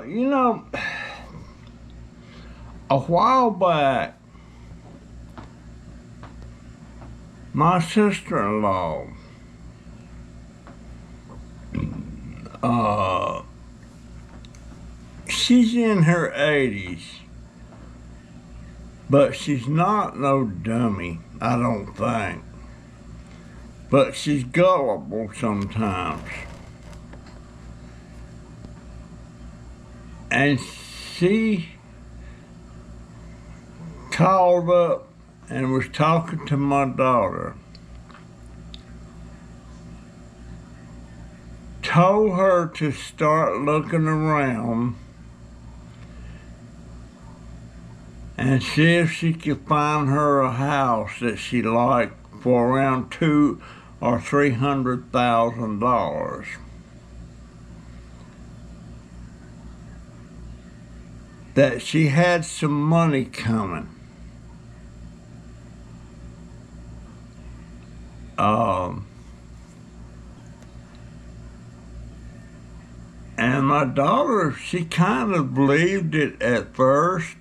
you know, a while back, my sister-in-law, uh, she's in her 80s, but she's not no dummy, I don't think. But she's gullible sometimes. And she called up and was talking to my daughter. Told her to start looking around and see if she could find her a house that she liked for around $200,000 or $300,000. That she had some money coming. And my daughter, she kind of believed it at first.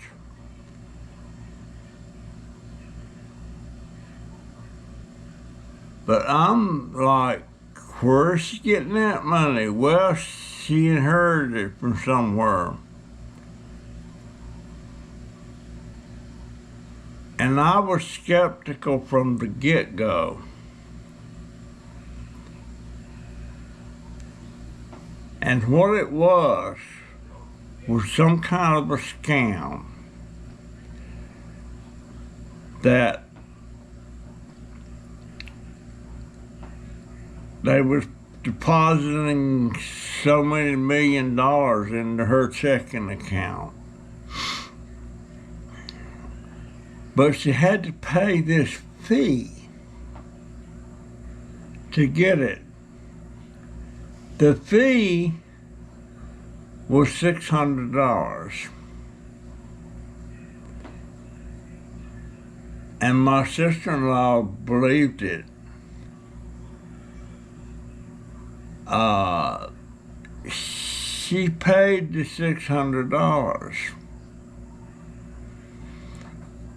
But I'm like, where's she getting that money? Well, she inherited it from somewhere. And I was skeptical from the get-go. And what it was some kind of a scam that they was depositing so many $1 million into her checking account. But she had to pay this fee to get it. The fee was $600. And my sister-in-law believed it. She paid the $600.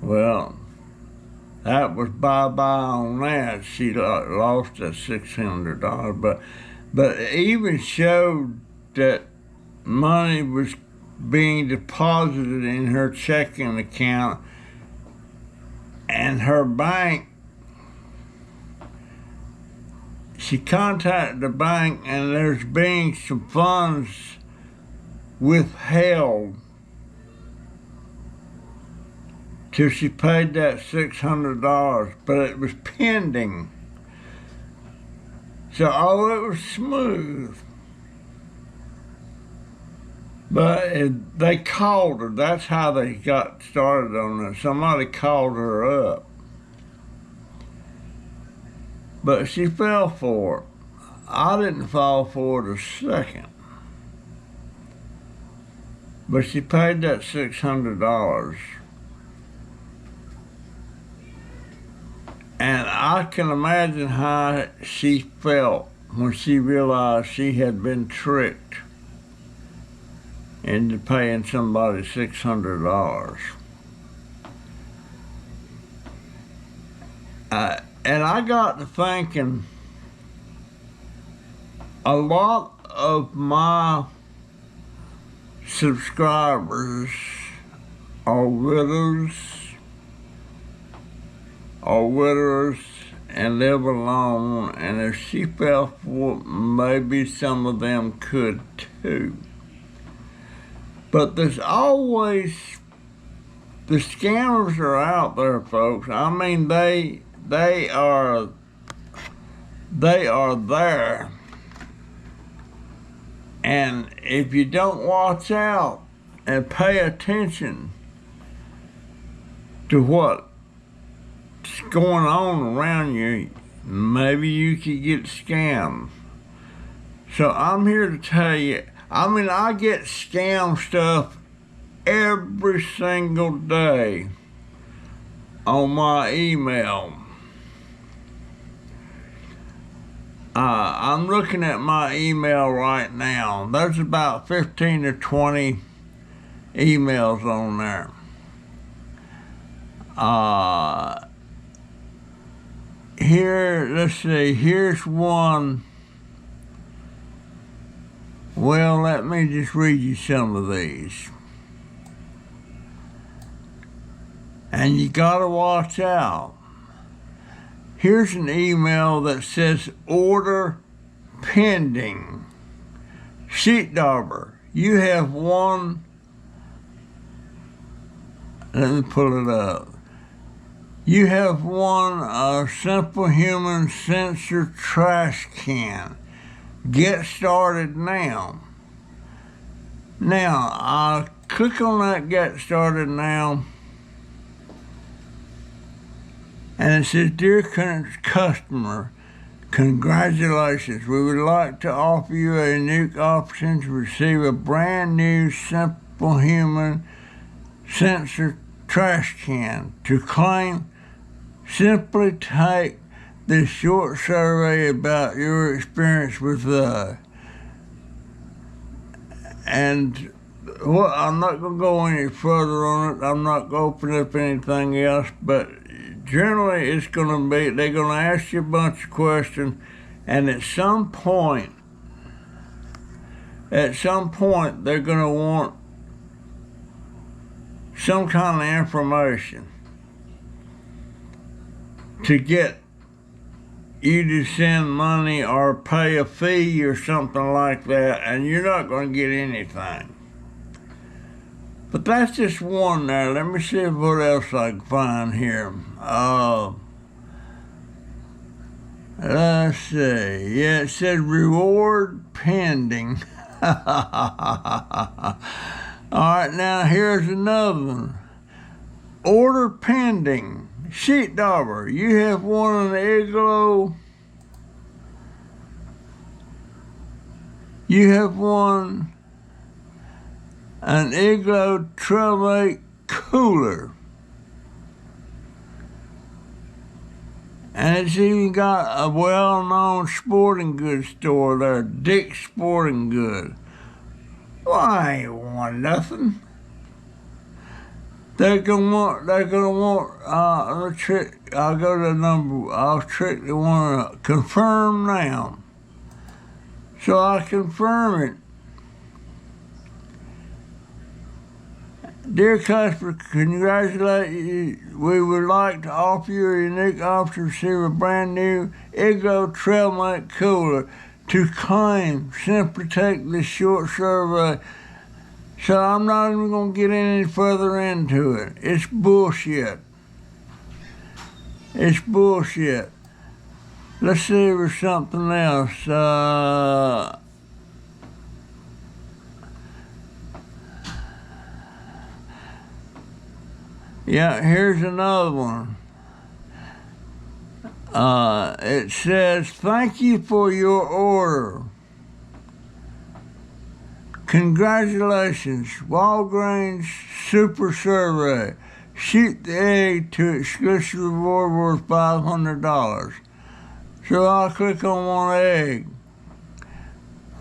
Well, that was bye-bye on that. She lost that $600, but it even showed that money was being deposited in her checking account, and her bank, she contacted the bank, and there's being some funds withheld till she paid that $600, but it was pending. So, it was smooth. But they called her. That's how they got started on it. Somebody called her up. But she fell for it. I didn't fall for it a second. But she paid that $600. And I can imagine how she felt when she realized she had been tricked into paying somebody $600. And I got to thinking, a lot of my subscribers are widows and live alone, and if she fell for it, maybe some of them could too. But there's always, the scammers are out there, folks. I mean, they are there. And if you don't watch out and pay attention to what's going on around you, maybe you could get scammed. So I'm here to tell you, I get scam stuff every single day on my email. I'm looking at my email right now. There's about 15 or 20 emails on there. Here, let's see, here's one. Well, let me just read you some of these. And you gotta watch out. Here's an email that says order pending. Sheet dauber, you have won. Let me pull it up. You have won a Simple Human sensor trash can. Get started now. Now, I'll click on that Get Started Now. And it says, Dear customer, congratulations. We would like to offer you a unique option to receive a brand new Simple Human sensor trash can. To claim, simply take this short survey about your experience with and well, I'm not going to go any further on it. I'm not going to open up anything else, but generally it's going to be, they're going to ask you a bunch of questions, and at some point they're going to want some kind of information to get you to send money or pay a fee or something like that, and you're not going to get anything. But that's just one there. Let me see what else I can find here. Let's see. Yeah, it said reward pending. All right, now here's another one. Order pending. Sheet dauber, you have won an Igloo. You have won an Igloo Trailmate cooler. And it's even got a well-known sporting goods store there, Dick's Sporting Goods. Well, I ain't won nothing. They're gonna want, I'll go to the number, I'll strictly want to confirm now. So I confirm it. Dear customer, congratulate you. We would like to offer you a unique option to receive a brand new Igloo Trailmate cooler. To claim, simply take this short survey. So I'm not even going to get any further into it. It's bullshit. It's bullshit. Let's see if there's something else. Yeah, here's another one. It says, thank you for your order. Congratulations, Walgreens Super Survey. Shoot the egg to exclusive reward worth $500. So I'll click on one egg.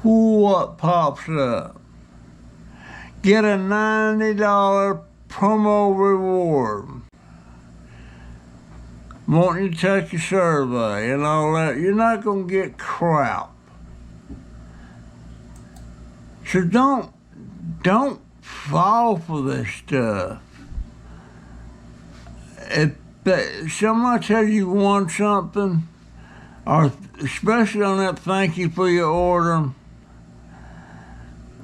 What pops up? Get a $90 promo reward. Want you to take a survey and all that. You're not going to get crap. So don't fall for this stuff. If somebody tells you want something, or especially on that thank you for your order,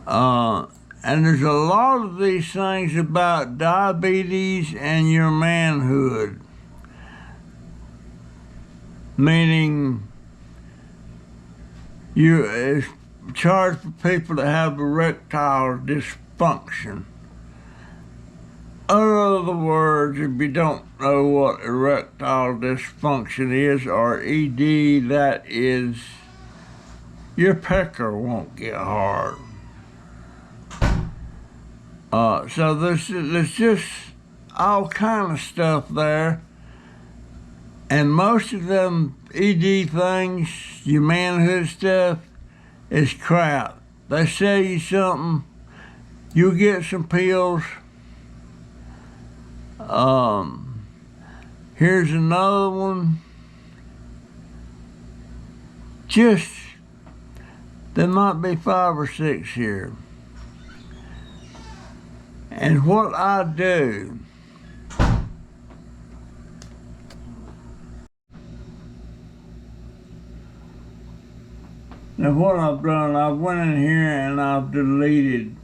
and there's a lot of these things about diabetes and your manhood, meaning it's charged for people that have erectile dysfunction. In other words, if you don't know what erectile dysfunction is, or ED, that is, your pecker won't get hard. So there's just all kind of stuff there, and most of them ED things, your manhood stuff, is crap. They sell you something, you'll get some pills. Here's another one. There might be 5 or 6 here. And what I do, now what I've done, I went in here and I've deleted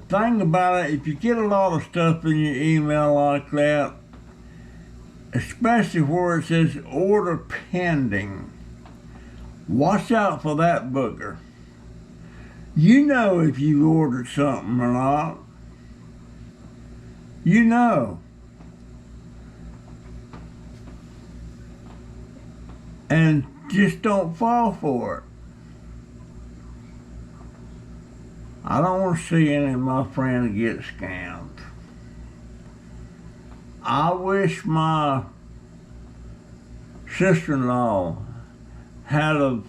thing about it, if you get a lot of stuff in your email like that, especially where it says order pending, watch out for that booger. You know if you ordered something or not. You know. And just don't fall for it. I don't want to see any of my friends get scammed. I wish my sister-in-law had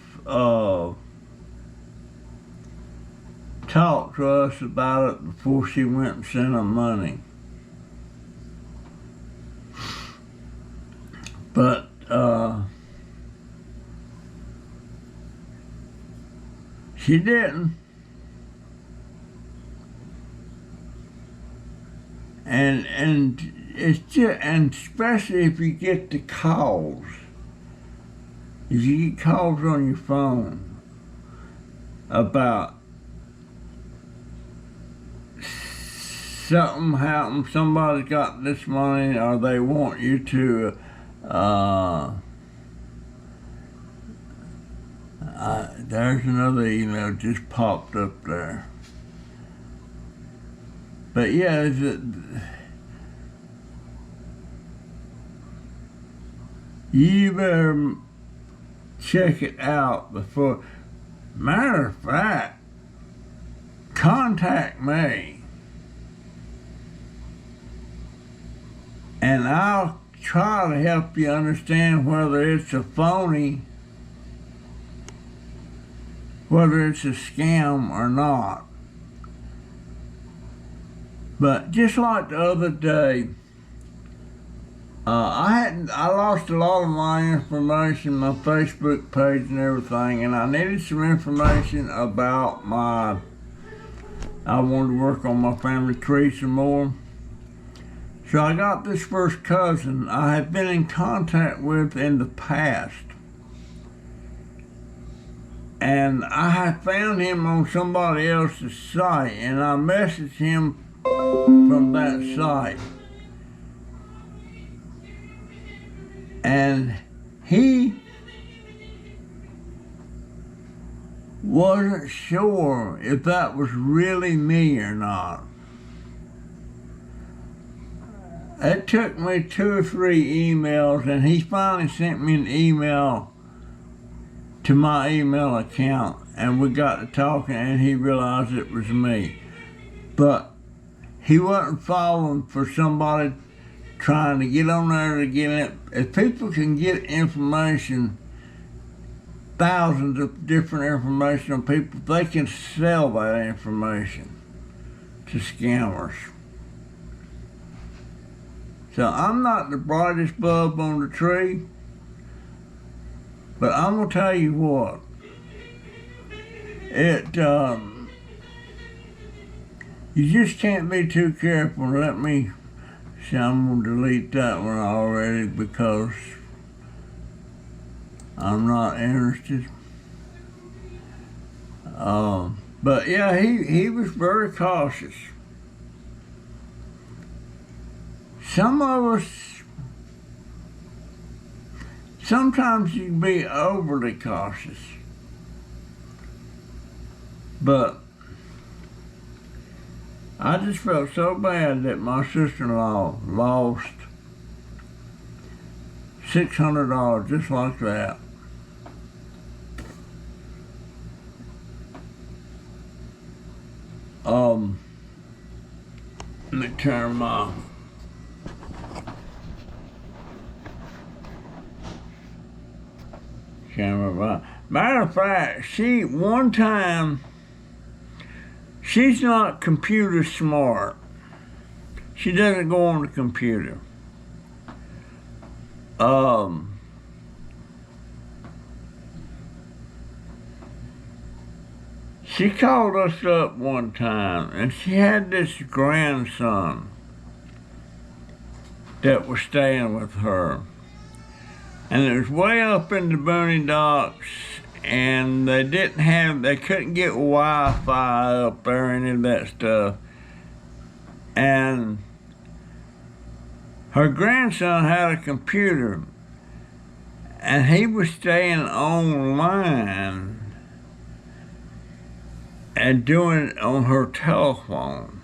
talked to us about it before she went and sent them money. But she didn't. And it's just, and especially if you get the calls. If you get calls on your phone about something happened, somebody's got this money, or they want you to, there's another email just popped up there. But yeah, you better check it out before. Matter of fact, contact me and I'll try to help you understand whether it's a phony, whether it's a scam or not. But just like the other day, I lost a lot of my information, my Facebook page and everything, and I needed some information about I wanted to work on my family tree some more. So I got this first cousin I had been in contact with in the past. And I had found him on somebody else's site, and I messaged him from that site. And he wasn't sure if that was really me or not. It took me 2 or 3 emails, and he finally sent me an email to my email account, and we got to talking, and he realized it was me. But he wasn't falling for somebody trying to get on there to get it. If people can get information, thousands of different information on people, they can sell that information to scammers. So I'm not the brightest bulb on the tree, but I'm gonna tell you what, you just can't be too careful. Let me see, I'm gonna delete that one already because I'm not interested. But yeah, he was very cautious. Some of us, sometimes you can be overly cautious, but I just felt so bad that my sister-in-law lost $600 just like that. Let me turn my can't remember. Matter of fact, one time, she's not computer smart. She doesn't go on the computer. She called us up one time, and she had this grandson that was staying with her. And it was way up in the boondocks, and they couldn't get Wi-Fi up there, or any of that stuff. And her grandson had a computer, and he was staying online and doing it on her telephone.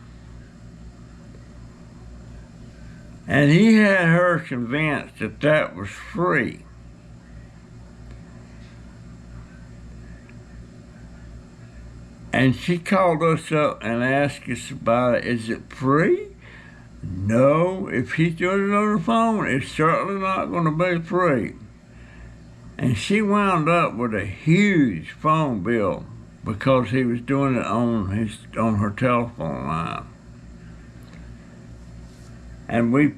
And he had her convinced that that was free. And she called us up and asked us about it. Is it free? No, if he's doing it on the phone, it's certainly not going to be free. And she wound up with a huge phone bill because he was doing it on her telephone line. And we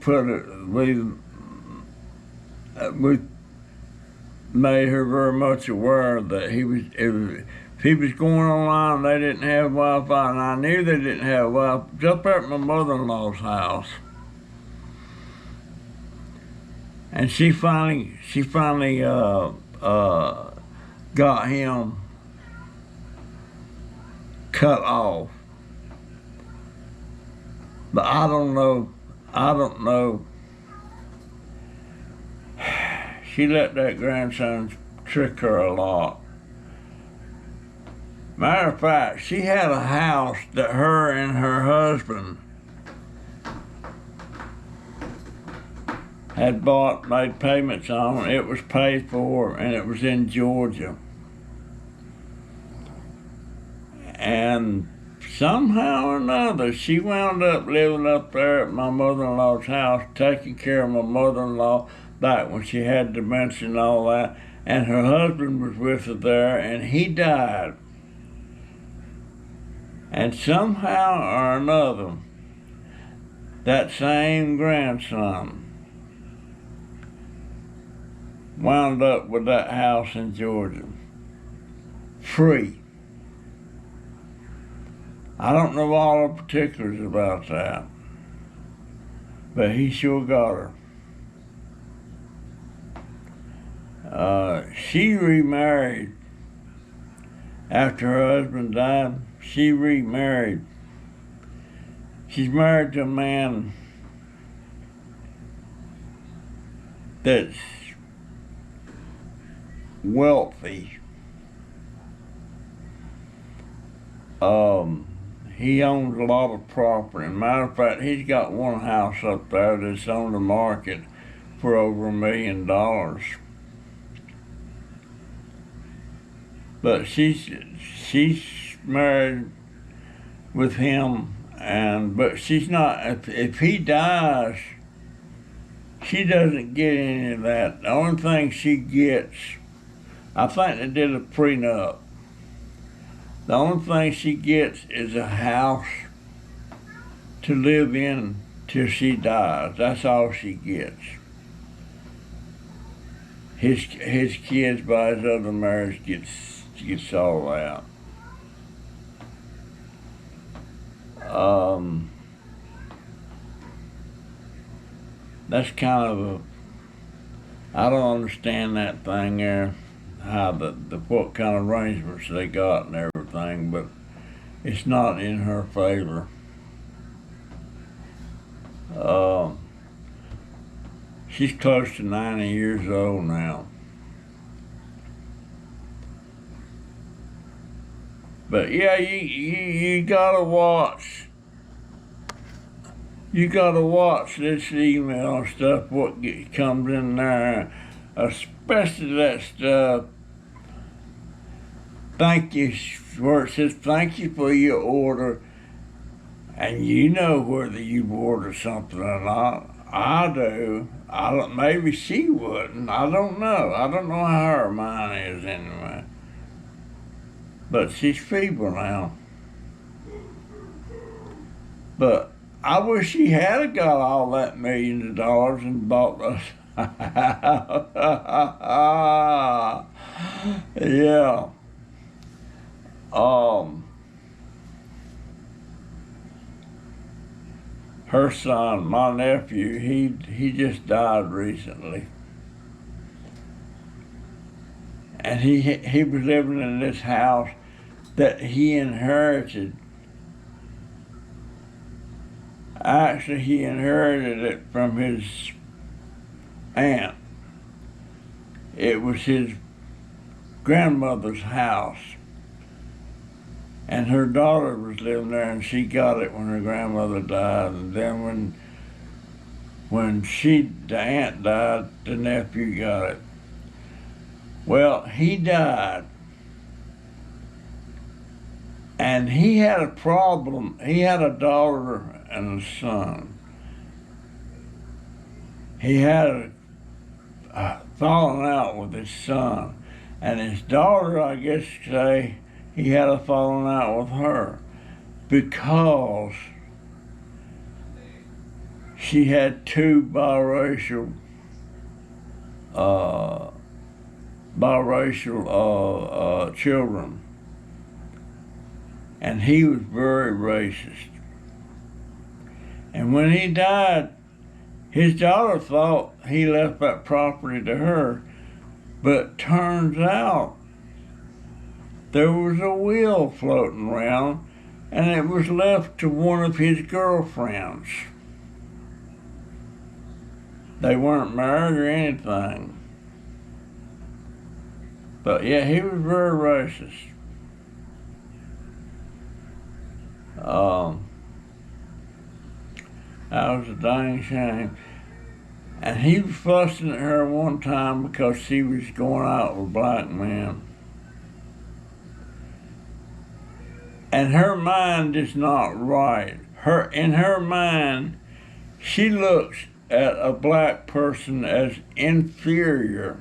made her very much aware that if he was going online, they didn't have Wi-Fi, and I knew they didn't have Wi-Fi. Just up at my mother-in-law's house. And she finally got him cut off. But I don't know. She let that grandson trick her a lot. Matter of fact, she had a house that her and her husband had bought, made payments on. It was paid for, and it was in Georgia. And somehow or another, she wound up living up there at my mother-in-law's house, taking care of my mother-in-law back when she had dementia and all that. And her husband was with her there, and he died. And somehow or another, that same grandson wound up with that house in Georgia, free. I don't know all the particulars about that, but he sure got her. She remarried after her husband died. She remarried. She's married to a man that's wealthy. He owns a lot of property. Matter of fact, he's got one house up there that's on the market for over $1 million. But she's married with him, but she's not. If he dies, she doesn't get any of that. The only thing she gets, I think they did a prenup. The only thing she gets is a house to live in till she dies. That's all she gets. His kids by his other marriage gets all that. That's kind of I don't understand that thing there, how what kind of arrangements they got and everything, but it's not in her favor. She's close to 90 years old now. But yeah, you gotta watch. You gotta watch this email and stuff, what comes in there, especially that stuff. Thank you, where it says thank you for your order, and you know whether you've ordered something or not. I do. I don't, maybe she wouldn't. I don't know. I don't know how her mind is anyway. But she's feeble now. But I wish she had got all that millions of dollars and bought us. Yeah. Her son, my nephew, he just died recently. And he was living in this house that he inherited. Actually, he inherited it from his aunt. It was his grandmother's house. And her daughter was living there, and she got it when her grandmother died. And then when the aunt died, the nephew got it. Well, he died. And he had a problem. He had a daughter and a son. He had fallen out with his son. And his daughter, I guess you say, he had a falling out with her because she had two biracial children. And he was very racist. And when he died, his daughter thought he left that property to her, but turns out there was a will floating around, and it was left to one of his girlfriends. They weren't married or anything. But yeah, he was very racist. That was a dang shame. And he was fussing at her one time because she was going out with black men. And her mind is not right. In her mind, she looks at a black person as inferior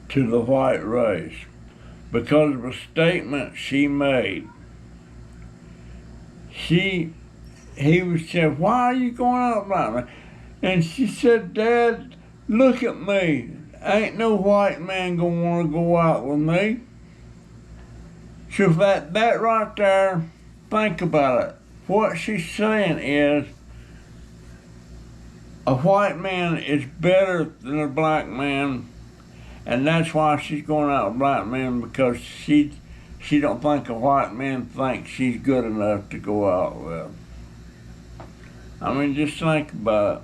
to the white race because of a statement she made. He was saying, "Why are you going out with black men?" And she said, "Dad, look at me. Ain't no white man gonna want to go out with me." So that right there, think about it. What she's saying is a white man is better than a black man, and that's why she's going out with black men, because she don't think a white man thinks she's good enough to go out with. I mean, just think about it.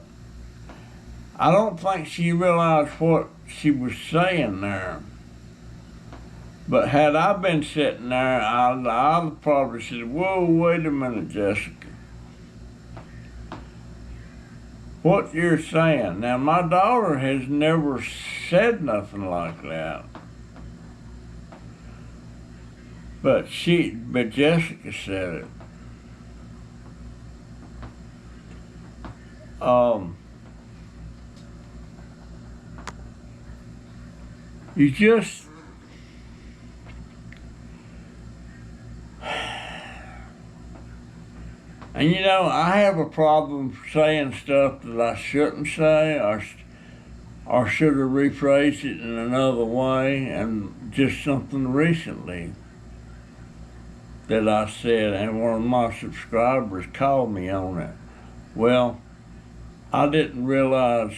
I don't think she realized what she was saying there. But had I been sitting there, I'd probably said, "Whoa, wait a minute, Jessica. What you're saying." Now, my daughter has never said nothing like that. But Jessica said it. You just and you know, I have a problem saying stuff that I shouldn't say, or should have rephrased it in another way. And just something recently that I said, and one of my subscribers called me on it. Well, I didn't realize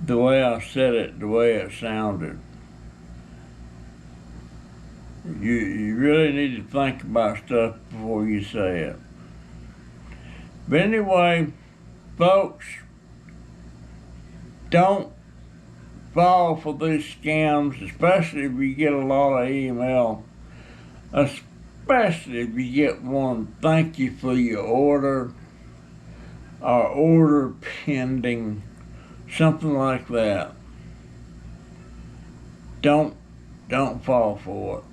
the way I said it, the way it sounded. You really need to think about stuff before you say it. But anyway, folks, don't fall for these scams, especially if you get a lot of email. Especially if you get one, "Thank you for your order," or "order pending," something like that. Don't fall for it.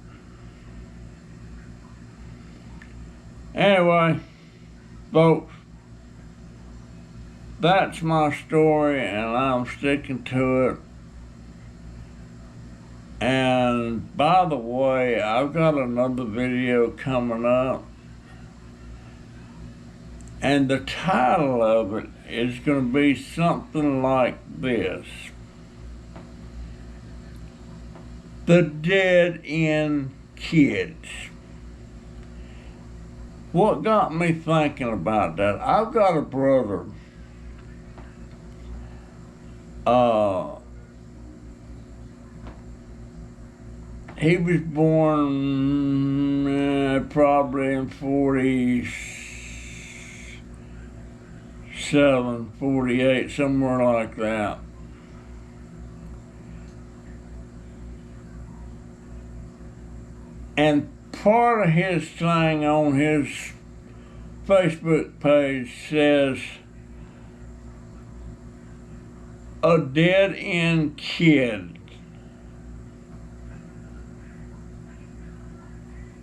Anyway, folks, that's my story, and I'm sticking to it. And by the way, I've got another video coming up, and the title of it is going to be something like this: The Dead End Kids. What got me thinking about that? I've got a brother. He was born probably in 47, 48, somewhere like that. And part of his thing on his Facebook page says, a dead end kid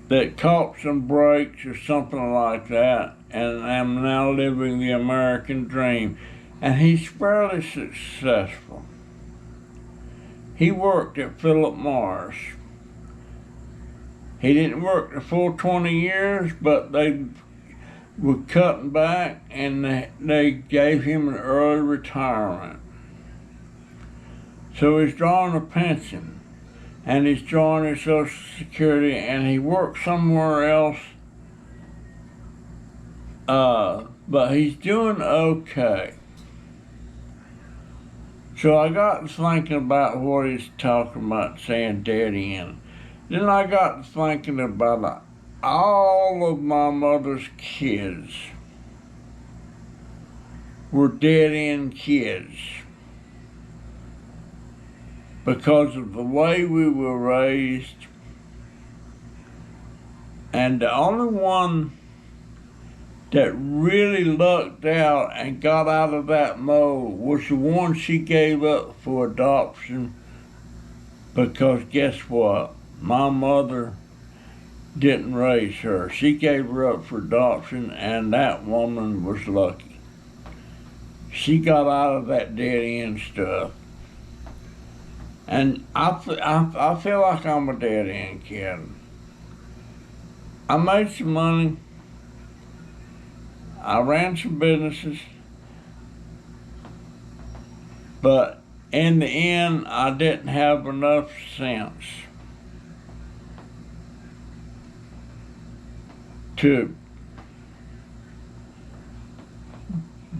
that caught some breaks or something like that, and am now living the American dream. And he's fairly successful. He worked at Philip Morris. He didn't work the full 20 years, but they were cutting back, and they gave him an early retirement. So he's drawing a pension, and he's drawing his Social Security, and he works somewhere else, but he's doing okay. So I got to thinking about what he's talking about, saying dead end. Then I got to thinking about all of my mother's kids were dead end kids because of the way we were raised. And the only one that really lucked out and got out of that mode was the one she gave up for adoption, because guess what? My mother didn't raise her. She gave her up for adoption, and that woman was lucky. She got out of that dead end stuff. And I feel like I'm a dead end kid. I made some money. I ran some businesses. But in the end, I didn't have enough sense to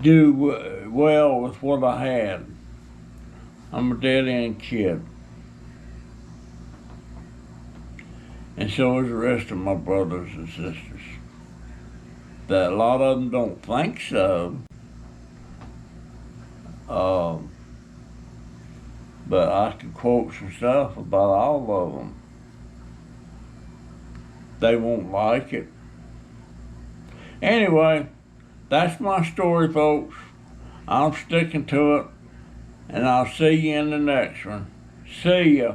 do well with what I had. I'm a dead end kid. And so is the rest of my brothers and sisters. That a lot of them don't think so. But I can quote some stuff about all of them. They won't like it. Anyway, that's my story, folks. I'm sticking to it. And I'll see you in the next one. See ya.